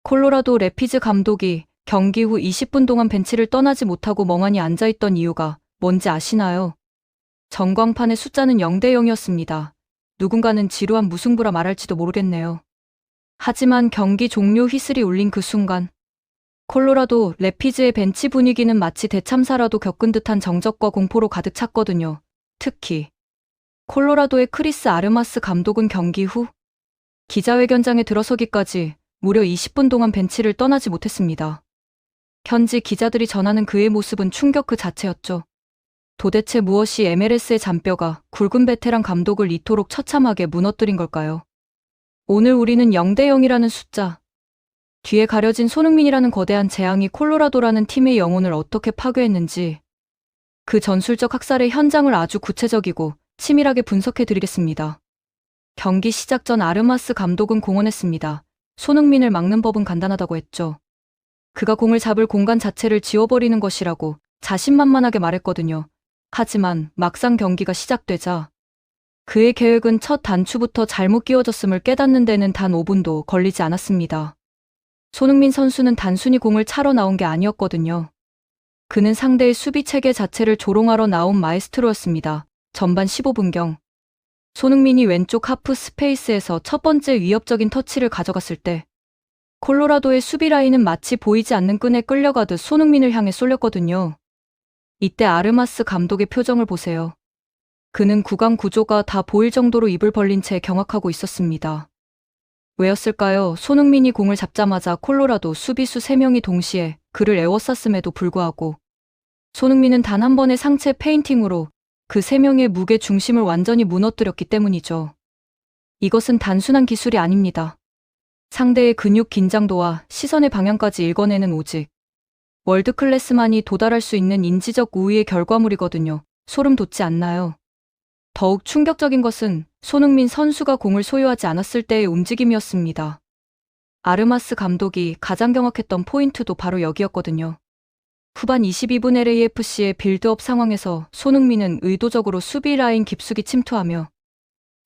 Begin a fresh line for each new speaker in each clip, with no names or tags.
콜로라도 래피즈 감독이 경기 후 20분 동안 벤치를 떠나지 못하고 멍하니 앉아있던 이유가 뭔지 아시나요? 전광판의 숫자는 0대 0이었습니다. 누군가는 지루한 무승부라 말할지도 모르겠네요. 하지만 경기 종료 휘슬이 울린 그 순간, 콜로라도 래피즈의 벤치 분위기는 마치 대참사라도 겪은 듯한 정적과 공포로 가득 찼거든요. 특히 콜로라도의 크리스 아르마스 감독은 경기 후 기자회견장에 들어서기까지 무려 20분 동안 벤치를 떠나지 못했습니다. 현지 기자들이 전하는 그의 모습은 충격 그 자체였죠. 도대체 무엇이 MLS의 잔뼈가 굵은 베테랑 감독을 이토록 처참하게 무너뜨린 걸까요? 오늘 우리는 0대 0이라는 숫자, 뒤에 가려진 손흥민이라는 거대한 재앙이 콜로라도라는 팀의 영혼을 어떻게 파괴했는지, 그 전술적 학살의 현장을 아주 구체적이고 치밀하게 분석해 드리겠습니다. 경기 시작 전 아르마스 감독은 공언했습니다. 손흥민을 막는 법은 간단하다고 했죠. 그가 공을 잡을 공간 자체를 지워버리는 것이라고 자신만만하게 말했거든요. 하지만 막상 경기가 시작되자 그의 계획은 첫 단추부터 잘못 끼워졌음을 깨닫는 데는 단 5분도 걸리지 않았습니다. 손흥민 선수는 단순히 공을 차러 나온 게 아니었거든요. 그는 상대의 수비 체계 자체를 조롱하러 나온 마에스트로였습니다. 전반 15분경. 손흥민이 왼쪽 하프 스페이스에서 첫 번째 위협적인 터치를 가져갔을 때 콜로라도의 수비 라인은 마치 보이지 않는 끈에 끌려가듯 손흥민을 향해 쏠렸거든요. 이때 아르마스 감독의 표정을 보세요. 그는 구강 구조가 다 보일 정도로 입을 벌린 채 경악하고 있었습니다. 왜였을까요? 손흥민이 공을 잡자마자 콜로라도 수비수 3명이 동시에 그를 에워쌌음에도 불구하고 손흥민은 단 한 번의 상체 페인팅으로 그 3명의 무게 중심을 완전히 무너뜨렸기 때문이죠. 이것은 단순한 기술이 아닙니다. 상대의 근육 긴장도와 시선의 방향까지 읽어내는 오직 월드클래스만이 도달할 수 있는 인지적 우위의 결과물이거든요. 소름 돋지 않나요? 더욱 충격적인 것은 손흥민 선수가 공을 소유하지 않았을 때의 움직임이었습니다. 아르마스 감독이 가장 경악했던 포인트도 바로 여기였거든요. 후반 22분 LAFC의 빌드업 상황에서 손흥민은 의도적으로 수비 라인 깊숙이 침투하며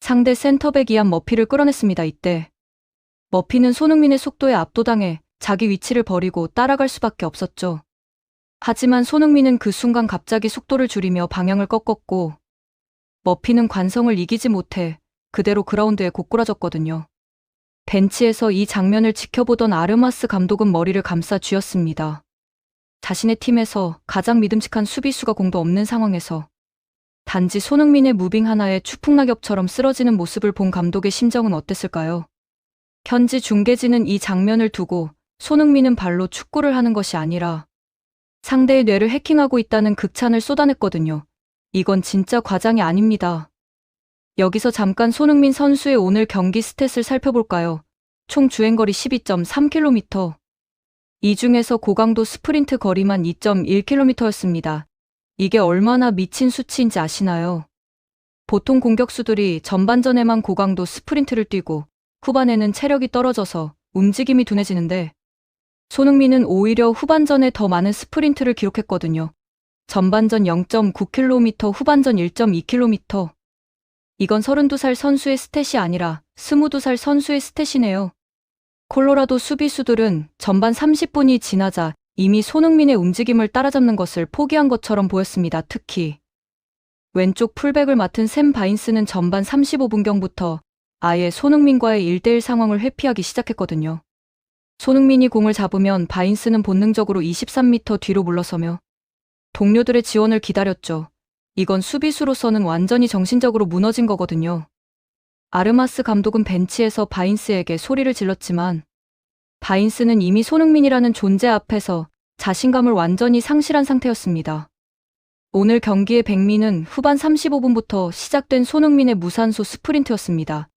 상대 센터백 이안 머피를 끌어냈습니다. 이때 머피는 손흥민의 속도에 압도당해 자기 위치를 버리고 따라갈 수밖에 없었죠. 하지만 손흥민은 그 순간 갑자기 속도를 줄이며 방향을 꺾었고 머피는 관성을 이기지 못해 그대로 그라운드에 고꾸라졌거든요. 벤치에서 이 장면을 지켜보던 아르마스 감독은 머리를 감싸 쥐었습니다. 자신의 팀에서 가장 믿음직한 수비수가 공도 없는 상황에서 단지 손흥민의 무빙 하나에 추풍낙엽처럼 쓰러지는 모습을 본 감독의 심정은 어땠을까요? 현지 중계진은 이 장면을 두고 손흥민은 발로 축구를 하는 것이 아니라 상대의 뇌를 해킹하고 있다는 극찬을 쏟아냈거든요. 이건 진짜 과장이 아닙니다. 여기서 잠깐 손흥민 선수의 오늘 경기 스탯을 살펴볼까요? 총 주행거리 12.3km. 이 중에서 고강도 스프린트 거리만 2.1km였습니다. 이게 얼마나 미친 수치인지 아시나요? 보통 공격수들이 전반전에만 고강도 스프린트를 뛰고 후반에는 체력이 떨어져서 움직임이 둔해지는데 손흥민은 오히려 후반전에 더 많은 스프린트를 기록했거든요. 전반전 0.9km, 후반전 1.2km. 이건 32살 선수의 스탯이 아니라 22살 선수의 스탯이네요. 콜로라도 수비수들은 전반 30분이 지나자 이미 손흥민의 움직임을 따라잡는 것을 포기한 것처럼 보였습니다. 특히 왼쪽 풀백을 맡은 샘 바인스는 전반 35분경부터 아예 손흥민과의 1대1 상황을 회피하기 시작했거든요. 손흥민이 공을 잡으면 바인스는 본능적으로 23m 뒤로 물러서며 동료들의 지원을 기다렸죠. 이건 수비수로서는 완전히 정신적으로 무너진 거거든요. 아르마스 감독은 벤치에서 바인스에게 소리를 질렀지만 바인스는 이미 손흥민이라는 존재 앞에서 자신감을 완전히 상실한 상태였습니다. 오늘 경기의 백미는 후반 35분부터 시작된 손흥민의 무산소 스프린트였습니다.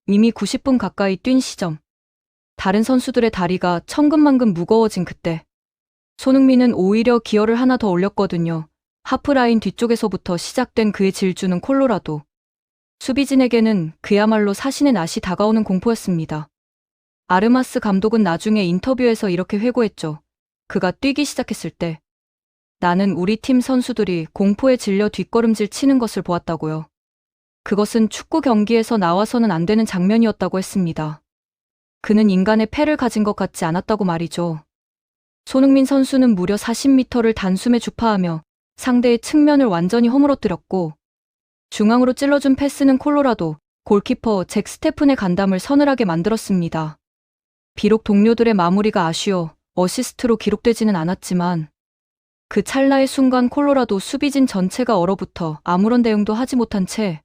이미 90분 가까이 뛴 시점. 다른 선수들의 다리가 천근만근 무거워진 그때 손흥민은 오히려 기어를 하나 더 올렸거든요. 하프라인 뒤쪽에서부터 시작된 그의 질주는 콜로라도 수비진에게는 그야말로 사신의 낫이 다가오는 공포였습니다. 아르마스 감독은 나중에 인터뷰에서 이렇게 회고했죠. 그가 뛰기 시작했을 때 나는 우리 팀 선수들이 공포에 질려 뒷걸음질 치는 것을 보았다고요. 그것은 축구 경기에서 나와서는 안 되는 장면이었다고 했습니다. 그는 인간의 패를 가진 것 같지 않았다고 말이죠. 손흥민 선수는 무려 40m를 단숨에 주파하며 상대의 측면을 완전히 허물어뜨렸고, 중앙으로 찔러준 패스는 콜로라도 골키퍼 잭 스테픈의 간담을 서늘하게 만들었습니다. 비록 동료들의 마무리가 아쉬워 어시스트로 기록되지는 않았지만, 그 찰나의 순간 콜로라도 수비진 전체가 얼어붙어 아무런 대응도 하지 못한 채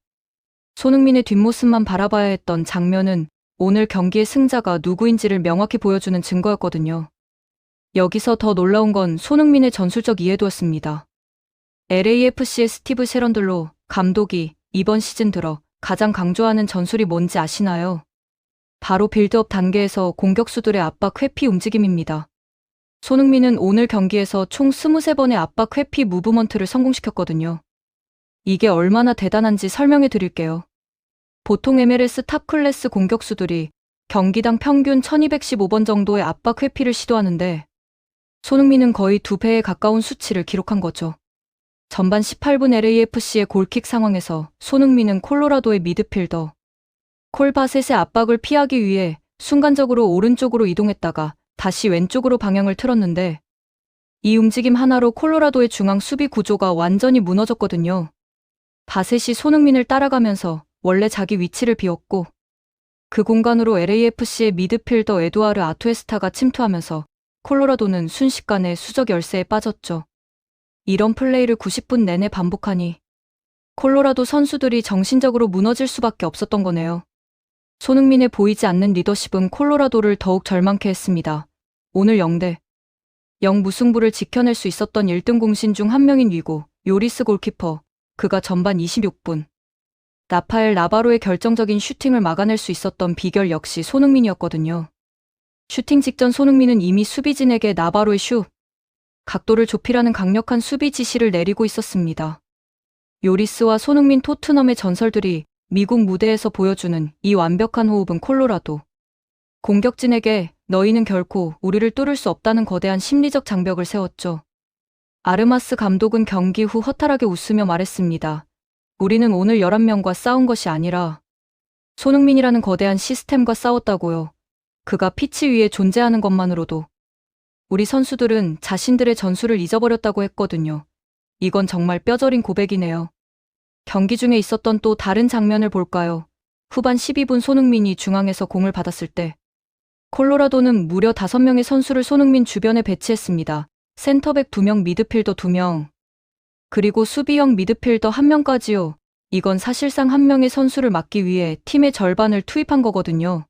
손흥민의 뒷모습만 바라봐야 했던 장면은 오늘 경기의 승자가 누구인지를 명확히 보여주는 증거였거든요. 여기서 더 놀라운 건 손흥민의 전술적 이해도였습니다. LAFC의 스티브 셰런들로 감독이 이번 시즌 들어 가장 강조하는 전술이 뭔지 아시나요? 바로 빌드업 단계에서 공격수들의 압박 회피 움직임입니다. 손흥민은 오늘 경기에서 총 23번의 압박 회피 무브먼트를 성공시켰거든요. 이게 얼마나 대단한지 설명해 드릴게요. 보통 MLS 탑 클래스 공격수들이 경기당 평균 1215번 정도의 압박 회피를 시도하는데, 손흥민은 거의 2배에 가까운 수치를 기록한 거죠. 전반 18분 LAFC의 골킥 상황에서 손흥민은 콜로라도의 미드필더 콜바셋의 압박을 피하기 위해 순간적으로 오른쪽으로 이동했다가 다시 왼쪽으로 방향을 틀었는데, 이 움직임 하나로 콜로라도의 중앙 수비 구조가 완전히 무너졌거든요. 바셋이 손흥민을 따라가면서 원래 자기 위치를 비웠고, 그 공간으로 LAFC의 미드필더 에두아르 아투에스타가 침투하면서 콜로라도는 순식간에 수적 열세에 빠졌죠. 이런 플레이를 90분 내내 반복하니 콜로라도 선수들이 정신적으로 무너질 수밖에 없었던 거네요. 손흥민의 보이지 않는 리더십은 콜로라도를 더욱 절망케 했습니다. 오늘 0대0 무승부를 지켜낼 수 있었던 1등 공신 중 한 명인 위고 요리스 골키퍼, 그가 전반 26분 라파엘 나바로의 결정적인 슈팅을 막아낼 수 있었던 비결 역시 손흥민이었거든요. 슈팅 직전 손흥민은 이미 수비진에게 나바로의 슛, 각도를 좁히라는 강력한 수비 지시를 내리고 있었습니다. 요리스와 손흥민 토트넘의 전설들이 미국 무대에서 보여주는 이 완벽한 호흡은 콜로라도 공격진에게 너희는 결코 우리를 뚫을 수 없다는 거대한 심리적 장벽을 세웠죠. 아르마스 감독은 경기 후 허탈하게 웃으며 말했습니다. 우리는 오늘 11명과 싸운 것이 아니라 손흥민이라는 거대한 시스템과 싸웠다고요. 그가 피치 위에 존재하는 것만으로도 우리 선수들은 자신들의 전술을 잊어버렸다고 했거든요. 이건 정말 뼈저린 고백이네요. 경기 중에 있었던 또 다른 장면을 볼까요? 후반 12분 손흥민이 중앙에서 공을 받았을 때 콜로라도는 무려 5명의 선수를 손흥민 주변에 배치했습니다. 센터백 2명, 미드필더 2명, 그리고 수비형 미드필더 1명까지요. 이건 사실상 한 명의 선수를 막기 위해 팀의 절반을 투입한 거거든요.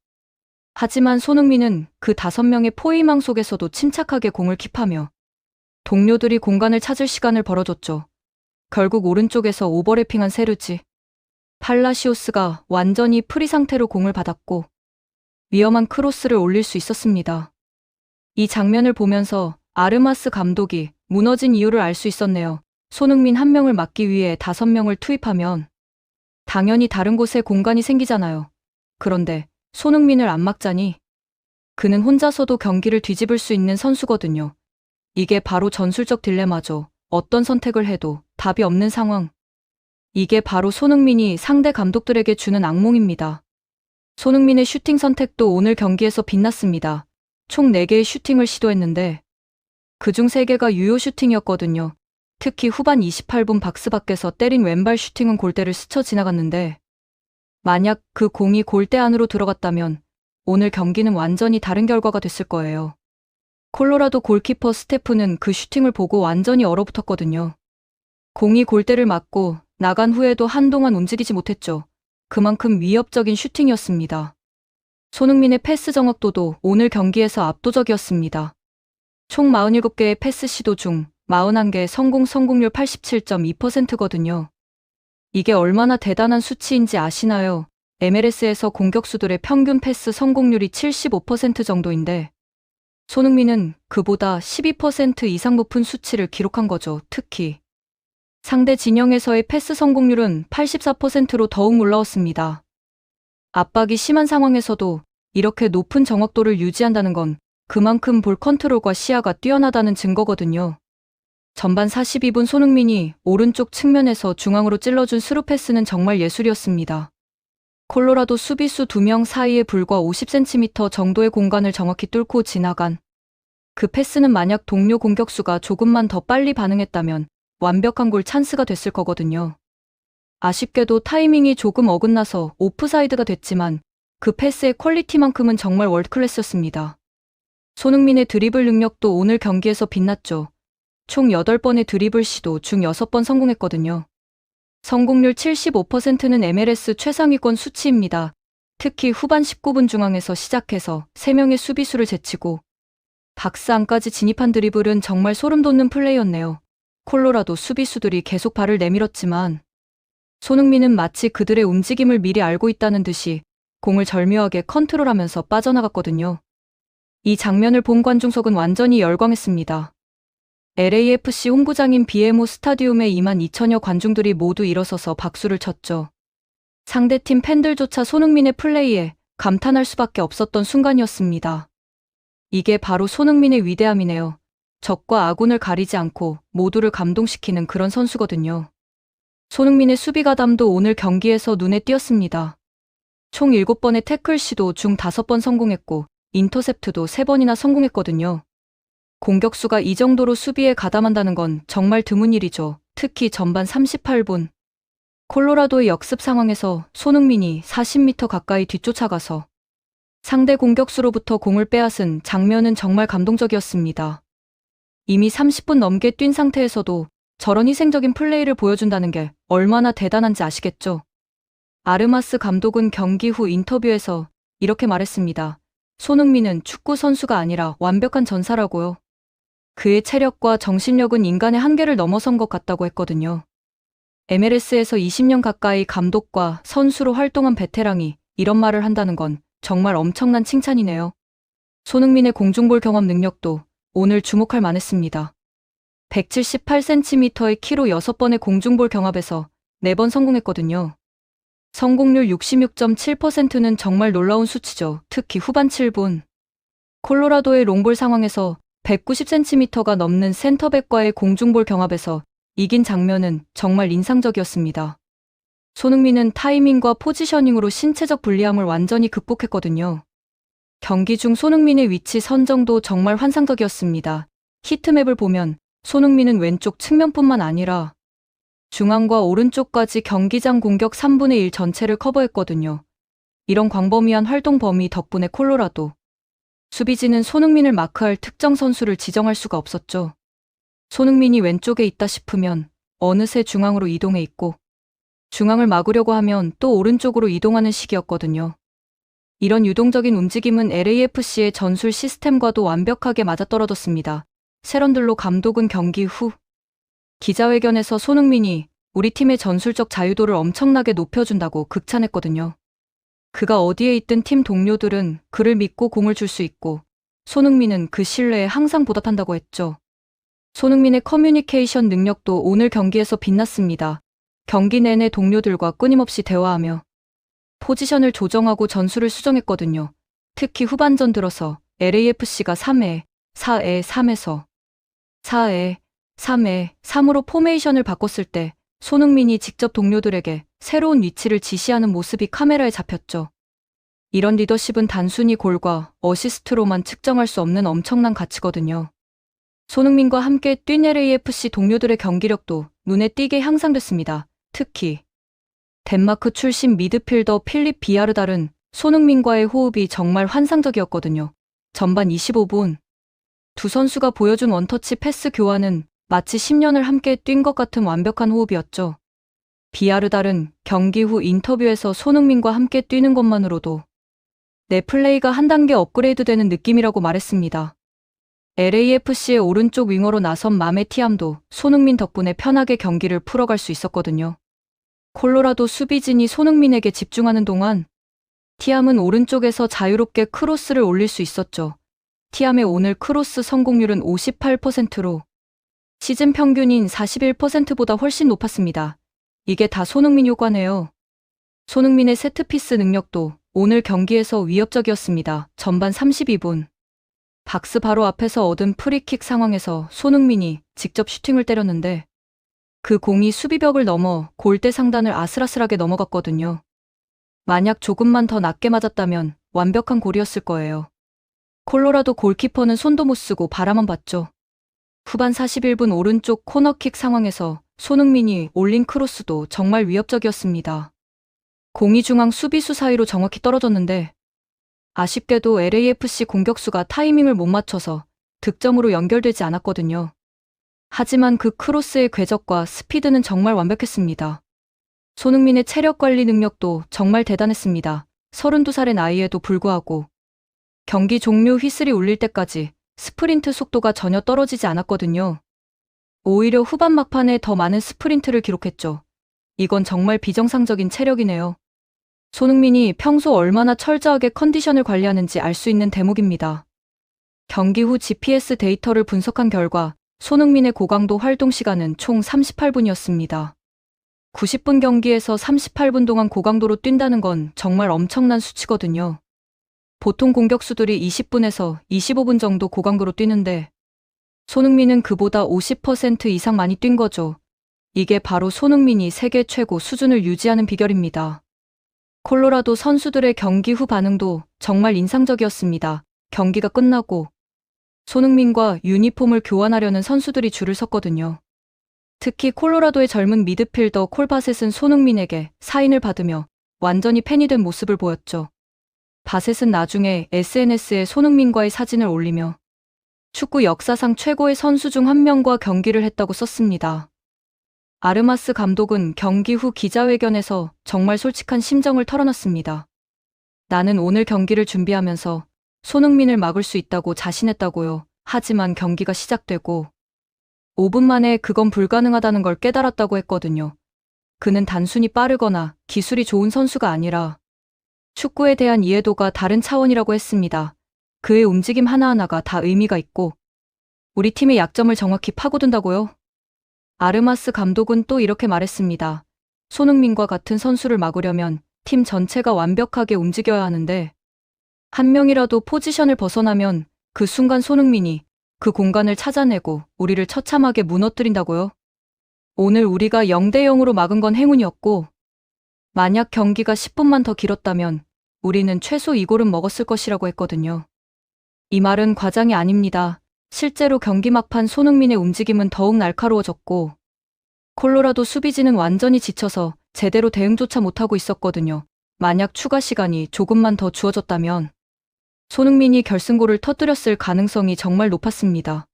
하지만 손흥민은 그 5명의 포위망 속에서도 침착하게 공을 킵하며 동료들이 공간을 찾을 시간을 벌어줬죠. 결국 오른쪽에서 오버래핑한 세르지 팔라시오스가 완전히 프리 상태로 공을 받았고 위험한 크로스를 올릴 수 있었습니다. 이 장면을 보면서 아르마스 감독이 무너진 이유를 알 수 있었네요. 손흥민 1명을 막기 위해 5명을 투입하면 당연히 다른 곳에 공간이 생기잖아요. 그런데 손흥민을 안 막자니 그는 혼자서도 경기를 뒤집을 수 있는 선수거든요. 이게 바로 전술적 딜레마죠. 어떤 선택을 해도 답이 없는 상황. 이게 바로 손흥민이 상대 감독들에게 주는 악몽입니다. 손흥민의 슈팅 선택도 오늘 경기에서 빛났습니다. 총 4개의 슈팅을 시도했는데 그중 3개가 유효 슈팅이었거든요. 특히 후반 28분 박스 밖에서 때린 왼발 슈팅은 골대를 스쳐 지나갔는데, 만약 그 공이 골대 안으로 들어갔다면 오늘 경기는 완전히 다른 결과가 됐을 거예요. 콜로라도 골키퍼 스테프는 그 슈팅을 보고 완전히 얼어붙었거든요. 공이 골대를 맞고 나간 후에도 한동안 움직이지 못했죠. 그만큼 위협적인 슈팅이었습니다. 손흥민의 패스 정확도도 오늘 경기에서 압도적이었습니다. 총 47개의 패스 시도 중 41개 성공률 87.2%거든요. 이게 얼마나 대단한 수치인지 아시나요? MLS에서 공격수들의 평균 패스 성공률이 75% 정도인데 손흥민은 그보다 12% 이상 높은 수치를 기록한 거죠. 특히 상대 진영에서의 패스 성공률은 84%로 더욱 올라왔습니다. 압박이 심한 상황에서도 이렇게 높은 정확도를 유지한다는 건 그만큼 볼 컨트롤과 시야가 뛰어나다는 증거거든요. 전반 42분 손흥민이 오른쪽 측면에서 중앙으로 찔러준 스루 패스는 정말 예술이었습니다. 콜로라도 수비수 2명 사이에 불과 50cm 정도의 공간을 정확히 뚫고 지나간 그 패스는 만약 동료 공격수가 조금만 더 빨리 반응했다면 완벽한 골 찬스가 됐을 거거든요. 아쉽게도 타이밍이 조금 어긋나서 오프사이드가 됐지만 그 패스의 퀄리티만큼은 정말 월드클래스였습니다. 손흥민의 드리블 능력도 오늘 경기에서 빛났죠. 총 8번의 드리블 시도 중 6번 성공했거든요. 성공률 75%는 MLS 최상위권 수치입니다. 특히 후반 19분 중앙에서 시작해서 3명의 수비수를 제치고 박스 안까지 진입한 드리블은 정말 소름 돋는 플레이였네요. 콜로라도 수비수들이 계속 발을 내밀었지만 손흥민은 마치 그들의 움직임을 미리 알고 있다는 듯이 공을 절묘하게 컨트롤하면서 빠져나갔거든요. 이 장면을 본 관중석은 완전히 열광했습니다. LAFC 홈구장인 BMO 스타디움에 22,000여 관중들이 모두 일어서서 박수를 쳤죠. 상대팀 팬들조차 손흥민의 플레이에 감탄할 수밖에 없었던 순간이었습니다. 이게 바로 손흥민의 위대함이네요. 적과 아군을 가리지 않고 모두를 감동시키는 그런 선수거든요. 손흥민의 수비 가담도 오늘 경기에서 눈에 띄었습니다. 총 7번의 태클 시도 중 5번 성공했고 인터셉트도 3번이나 성공했거든요. 공격수가 이 정도로 수비에 가담한다는 건 정말 드문 일이죠. 특히 전반 38분. 콜로라도의 역습 상황에서 손흥민이 40m 가까이 뒤쫓아가서 상대 공격수로부터 공을 빼앗은 장면은 정말 감동적이었습니다. 이미 30분 넘게 뛴 상태에서도 저런 희생적인 플레이를 보여준다는 게 얼마나 대단한지 아시겠죠? 아르마스 감독은 경기 후 인터뷰에서 이렇게 말했습니다. 손흥민은 축구 선수가 아니라 완벽한 전사라고요. 그의 체력과 정신력은 인간의 한계를 넘어선 것 같다고 했거든요. MLS에서 20년 가까이 감독과 선수로 활동한 베테랑이 이런 말을 한다는 건 정말 엄청난 칭찬이네요. 손흥민의 공중볼 경험 능력도 오늘 주목할 만했습니다. 178cm의 키로 6번의 공중볼 경합에서 4번 성공했거든요. 성공률 66.7%는 정말 놀라운 수치죠. 특히 후반 7분. 콜로라도의 롱볼 상황에서 190cm가 넘는 센터백과의 공중볼 경합에서 이긴 장면은 정말 인상적이었습니다. 손흥민은 타이밍과 포지셔닝으로 신체적 불리함을 완전히 극복했거든요. 경기 중 손흥민의 위치 선정도 정말 환상적이었습니다. 히트맵을 보면 손흥민은 왼쪽 측면뿐만 아니라 중앙과 오른쪽까지 경기장 공격 3분의 1 전체를 커버했거든요. 이런 광범위한 활동 범위 덕분에 콜로라도 수비진은 손흥민을 마크할 특정 선수를 지정할 수가 없었죠. 손흥민이 왼쪽에 있다 싶으면 어느새 중앙으로 이동해 있고 중앙을 막으려고 하면 또 오른쪽으로 이동하는 식이었거든요. 이런 유동적인 움직임은 LAFC의 전술 시스템과도 완벽하게 맞아떨어졌습니다. 세런들로 감독은 경기 후 기자회견에서 손흥민이 우리 팀의 전술적 자유도를 엄청나게 높여준다고 극찬했거든요. 그가 어디에 있든 팀 동료들은 그를 믿고 공을 줄 수 있고 손흥민은 그 신뢰에 항상 보답한다고 했죠. 손흥민의 커뮤니케이션 능력도 오늘 경기에서 빛났습니다. 경기 내내 동료들과 끊임없이 대화하며 포지션을 조정하고 전술을 수정했거든요. 특히 후반전 들어서 LAFC가 3회, 4회, 3에서 4회, 3회, 3으로 포메이션을 바꿨을 때 손흥민이 직접 동료들에게 새로운 위치를 지시하는 모습이 카메라에 잡혔죠. 이런 리더십은 단순히 골과 어시스트로만 측정할 수 없는 엄청난 가치거든요. 손흥민과 함께 뛴 LAFC 동료들의 경기력도 눈에 띄게 향상됐습니다. 특히 덴마크 출신 미드필더 필립 비아르달은 손흥민과의 호흡이 정말 환상적이었거든요. 전반 25분 두 선수가 보여준 원터치 패스 교환은 마치 10년을 함께 뛴 것 같은 완벽한 호흡이었죠. 비아르달은 경기 후 인터뷰에서 손흥민과 함께 뛰는 것만으로도 내 플레이가 한 단계 업그레이드되는 느낌이라고 말했습니다. LAFC의 오른쪽 윙어로 나선 마메 티암도 손흥민 덕분에 편하게 경기를 풀어갈 수 있었거든요. 콜로라도 수비진이 손흥민에게 집중하는 동안 티암은 오른쪽에서 자유롭게 크로스를 올릴 수 있었죠. 티암의 오늘 크로스 성공률은 58%로 시즌 평균인 41%보다 훨씬 높았습니다. 이게 다 손흥민 효과네요. 손흥민의 세트피스 능력도 오늘 경기에서 위협적이었습니다. 전반 32분. 박스 바로 앞에서 얻은 프리킥 상황에서 손흥민이 직접 슈팅을 때렸는데 그 공이 수비벽을 넘어 골대 상단을 아슬아슬하게 넘어갔거든요. 만약 조금만 더 낮게 맞았다면 완벽한 골이었을 거예요. 콜로라도 골키퍼는 손도 못 쓰고 바라만 봤죠. 후반 41분 오른쪽 코너킥 상황에서 손흥민이 올린 크로스도 정말 위협적이었습니다. 공이 중앙 수비수 사이로 정확히 떨어졌는데 아쉽게도 LAFC 공격수가 타이밍을 못 맞춰서 득점으로 연결되지 않았거든요. 하지만 그 크로스의 궤적과 스피드는 정말 완벽했습니다. 손흥민의 체력 관리 능력도 정말 대단했습니다. 32살의 나이에도 불구하고 경기 종료 휘슬이 울릴 때까지 스프린트 속도가 전혀 떨어지지 않았거든요. 오히려 후반 막판에 더 많은 스프린트를 기록했죠. 이건 정말 비정상적인 체력이네요. 손흥민이 평소 얼마나 철저하게 컨디션을 관리하는지 알 수 있는 대목입니다. 경기 후 GPS 데이터를 분석한 결과 손흥민의 고강도 활동 시간은 총 38분이었습니다. 90분 경기에서 38분 동안 고강도로 뛴다는 건 정말 엄청난 수치거든요. 보통 공격수들이 20분에서 25분 정도 고강도로 뛰는데 손흥민은 그보다 50% 이상 많이 뛴 거죠. 이게 바로 손흥민이 세계 최고 수준을 유지하는 비결입니다. 콜로라도 선수들의 경기 후 반응도 정말 인상적이었습니다. 경기가 끝나고 손흥민과 유니폼을 교환하려는 선수들이 줄을 섰거든요. 특히 콜로라도의 젊은 미드필더 콜바셋은 손흥민에게 사인을 받으며 완전히 팬이 된 모습을 보였죠. 바셋은 나중에 SNS에 손흥민과의 사진을 올리며 축구 역사상 최고의 선수 중 한 명과 경기를 했다고 썼습니다. 아르마스 감독은 경기 후 기자회견에서 정말 솔직한 심정을 털어놨습니다. 나는 오늘 경기를 준비하면서 손흥민을 막을 수 있다고 자신했다고요. 하지만 경기가 시작되고 5분 만에 그건 불가능하다는 걸 깨달았다고 했거든요. 그는 단순히 빠르거나 기술이 좋은 선수가 아니라 축구에 대한 이해도가 다른 차원이라고 했습니다. 그의 움직임 하나하나가 다 의미가 있고 우리 팀의 약점을 정확히 파고든다고요. 아르마스 감독은 또 이렇게 말했습니다. 손흥민과 같은 선수를 막으려면 팀 전체가 완벽하게 움직여야 하는데 한 명이라도 포지션을 벗어나면 그 순간 손흥민이 그 공간을 찾아내고 우리를 처참하게 무너뜨린다고요. 오늘 우리가 0대 0으로 막은 건 행운이었고 만약 경기가 10분만 더 길었다면 우리는 최소 2골은 먹었을 것이라고 했거든요. 이 말은 과장이 아닙니다. 실제로 경기 막판 손흥민의 움직임은 더욱 날카로워졌고 콜로라도 수비진은 완전히 지쳐서 제대로 대응조차 못하고 있었거든요. 만약 추가 시간이 조금만 더 주어졌다면 손흥민이 결승골을 터뜨렸을 가능성이 정말 높았습니다.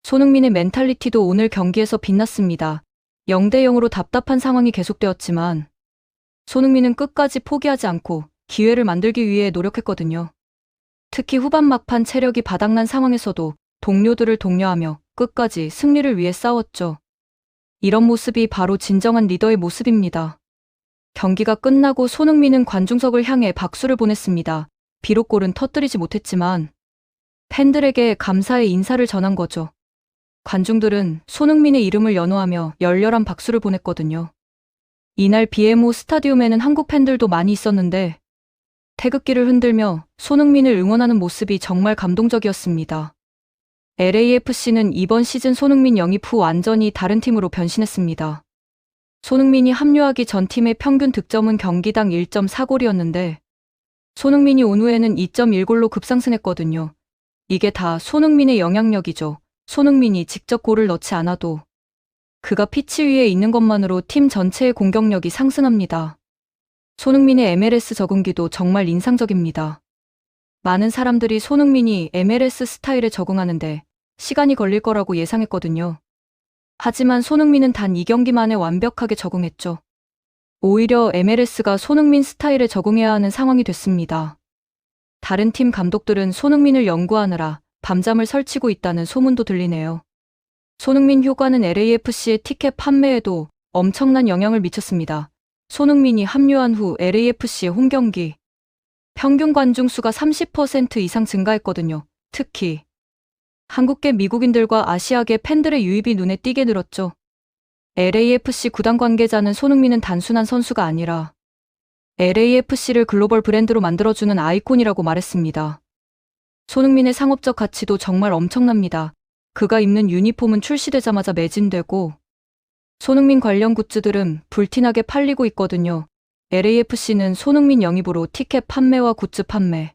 손흥민의 멘탈리티도 오늘 경기에서 빛났습니다. 0대 0으로 답답한 상황이 계속되었지만 손흥민은 끝까지 포기하지 않고 기회를 만들기 위해 노력했거든요. 특히 후반 막판 체력이 바닥난 상황에서도 동료들을 독려하며 끝까지 승리를 위해 싸웠죠. 이런 모습이 바로 진정한 리더의 모습입니다. 경기가 끝나고 손흥민은 관중석을 향해 박수를 보냈습니다. 비록 골은 터뜨리지 못했지만 팬들에게 감사의 인사를 전한 거죠. 관중들은 손흥민의 이름을 연호하며 열렬한 박수를 보냈거든요. 이날 BMO 스타디움에는 한국 팬들도 많이 있었는데 태극기를 흔들며 손흥민을 응원하는 모습이 정말 감동적이었습니다. LAFC는 이번 시즌 손흥민 영입 후 완전히 다른 팀으로 변신했습니다. 손흥민이 합류하기 전 팀의 평균 득점은 경기당 1.4골이었는데 손흥민이 온 후에는 2.1골로 급상승했거든요. 이게 다 손흥민의 영향력이죠. 손흥민이 직접 골을 넣지 않아도 그가 피치 위에 있는 것만으로 팀 전체의 공격력이 상승합니다. 손흥민의 MLS 적응기도 정말 인상적입니다. 많은 사람들이 손흥민이 MLS 스타일에 적응하는데 시간이 걸릴 거라고 예상했거든요. 하지만 손흥민은 단 2경기 만에 완벽하게 적응했죠. 오히려 MLS가 손흥민 스타일에 적응해야 하는 상황이 됐습니다. 다른 팀 감독들은 손흥민을 연구하느라 밤잠을 설치고 있다는 소문도 들리네요. 손흥민 효과는 LAFC의 티켓 판매에도 엄청난 영향을 미쳤습니다. 손흥민이 합류한 후 LAFC의 홈경기 평균 관중 수가 30% 이상 증가했거든요. 특히 한국계 미국인들과 아시아계 팬들의 유입이 눈에 띄게 늘었죠. LAFC 구단 관계자는 손흥민은 단순한 선수가 아니라 LAFC를 글로벌 브랜드로 만들어주는 아이콘이라고 말했습니다. 손흥민의 상업적 가치도 정말 엄청납니다. 그가 입는 유니폼은 출시되자마자 매진되고 손흥민 관련 굿즈들은 불티나게 팔리고 있거든요. LAFC는 손흥민 영입으로 티켓 판매와 굿즈 판매,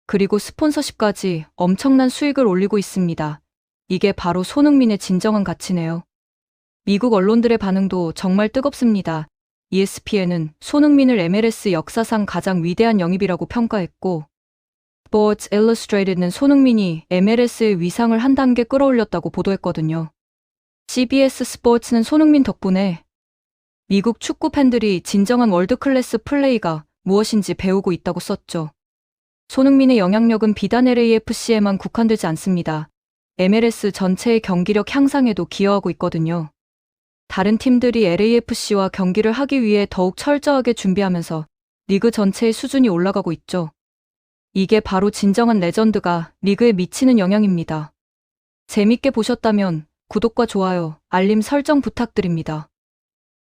그리고 스폰서십까지 엄청난 수익을 올리고 있습니다. 이게 바로 손흥민의 진정한 가치네요. 미국 언론들의 반응도 정말 뜨겁습니다. ESPN은 손흥민을 MLS 역사상 가장 위대한 영입이라고 평가했고, 스포츠 일러스트레이트는 손흥민이 MLS의 위상을 한 단계 끌어올렸다고 보도했거든요. CBS 스포츠는 손흥민 덕분에 미국 축구 팬들이 진정한 월드클래스 플레이가 무엇인지 배우고 있다고 썼죠. 손흥민의 영향력은 비단 LAFC에만 국한되지 않습니다. MLS 전체의 경기력 향상에도 기여하고 있거든요. 다른 팀들이 LAFC와 경기를 하기 위해 더욱 철저하게 준비하면서 리그 전체의 수준이 올라가고 있죠. 이게 바로 진정한 레전드가 리그에 미치는 영향입니다. 재밌게 보셨다면 구독과 좋아요, 알림 설정 부탁드립니다.